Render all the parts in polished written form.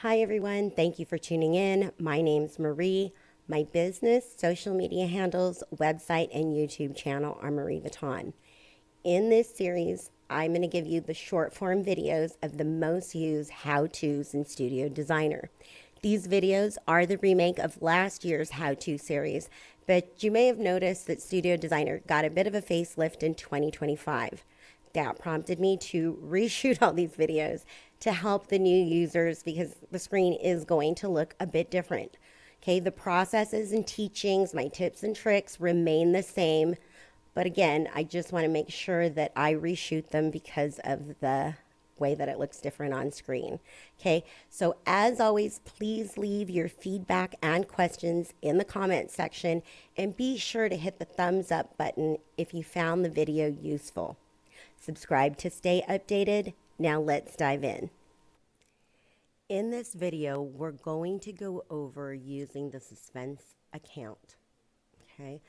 Hi everyone, thank you for tuning in. My name's Marie. My business, social media handles, website, and YouTube channel are Mareevuitton. In this series, I'm going to give you the short form videos of the most used how-tos in Studio Designer. These videos are the remake of last year's how-to series, but you may have noticed that Studio Designer got a bit of a facelift in 2025. That prompted me to reshoot all these videos to help the new users because the screen is going to look a bit different. Okay, the processes and teachings, my tips and tricks remain the same. But again, I just want to make sure that I reshoot them because of the way that it looks different on screen. Okay, so as always, please leave your feedback and questions in the comment section and be sure to hit the thumbs up button if you found the video useful. Subscribe to stay updated. Now let's dive in. In this video, we're going to go over using the suspense account. Okay.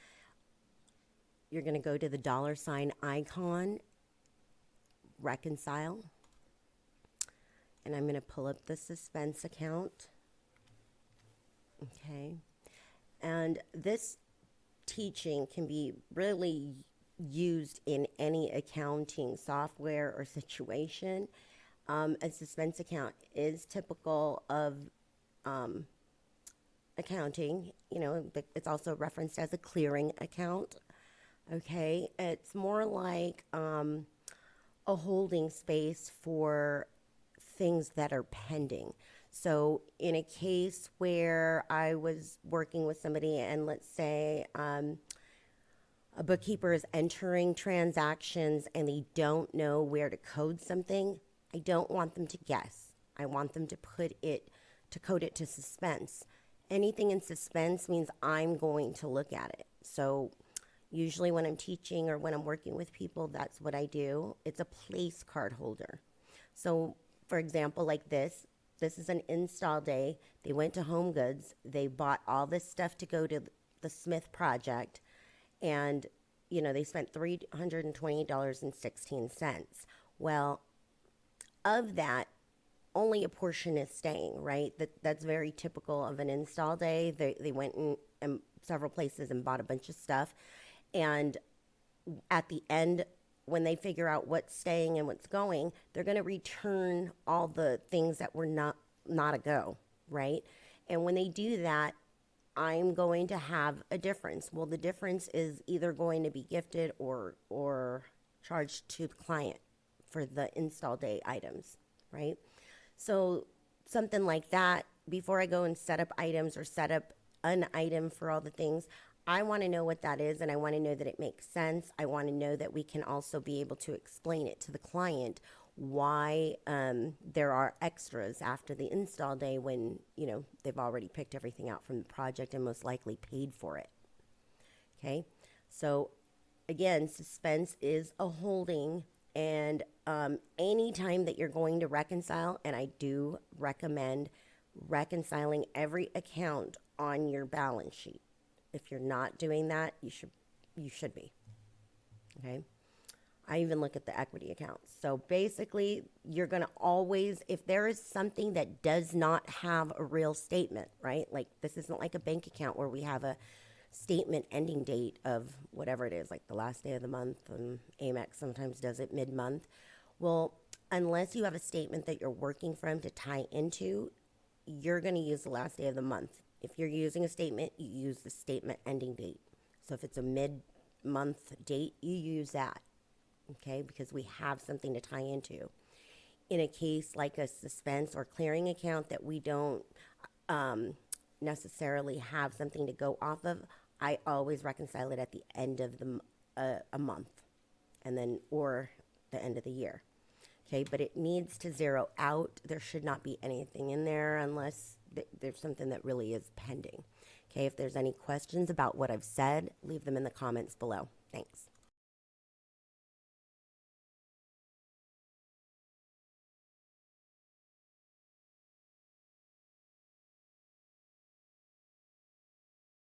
You're going to go to the $ icon, reconcile, and I'm going to pull up the suspense account. Okay. And this teaching can be really used in any accounting software or situation. A suspense account is typical of accounting. You know, it's also referenced as a clearing account. Okay, it's more like a holding space for things that are pending. So in a case where I was working with somebody and let's say a bookkeeper is entering transactions and they don't know where to code something, I don't want them to guess. I want them to code it to suspense. Anything in suspense means I'm going to look at it. So usually when I'm teaching or when I'm working with people, that's what I do. It's a place card holder. So for example, like this is an install day. They went to Home Goods. They bought all this stuff to go to the Smith project. And, you know, they spent $320.16. Well, of that, only a portion is staying, right? That's very typical of an install day. They went in several places and bought a bunch of stuff. And at the end, when they figure out what's staying and what's going, they're going to return all the things that were not a go, right? And when they do that, I'm going to have a difference. Well, the difference is either going to be gifted or charged to the client for the install day items, right? So something like that, before I go and set up items or set up an item for all the things, I want to know what that is and I want to know that it makes sense. I want to know that we can also be able to explain it to the client why there are extras after the install day when, you know, they've already picked everything out from the project and most likely paid for it. Okay, so again, suspense is a holding, and anytime that you're going to reconcile, and I do recommend reconciling every account on your balance sheet. If you're not doing that, you should be. Okay. I even look at the equity accounts. So basically, you're going to always, if there is something that does not have a real statement, right? Like this isn't like a bank account where we have a statement ending date of whatever it is, like the last day of the month, and Amex sometimes does it mid-month. Well, unless you have a statement that you're working from to tie into, you're going to use the last day of the month. If you're using a statement, you use the statement ending date. So if it's a mid-month date, you use that. Okay, because we have something to tie into. In a case like a suspense or clearing account that we don't necessarily have something to go off of, I always reconcile it at the end of a month, and then or the end of the year. Okay, but it needs to zero out. There should not be anything in there unless there's something that really is pending. Okay, if there's any questions about what I've said, leave them in the comments below. Thanks.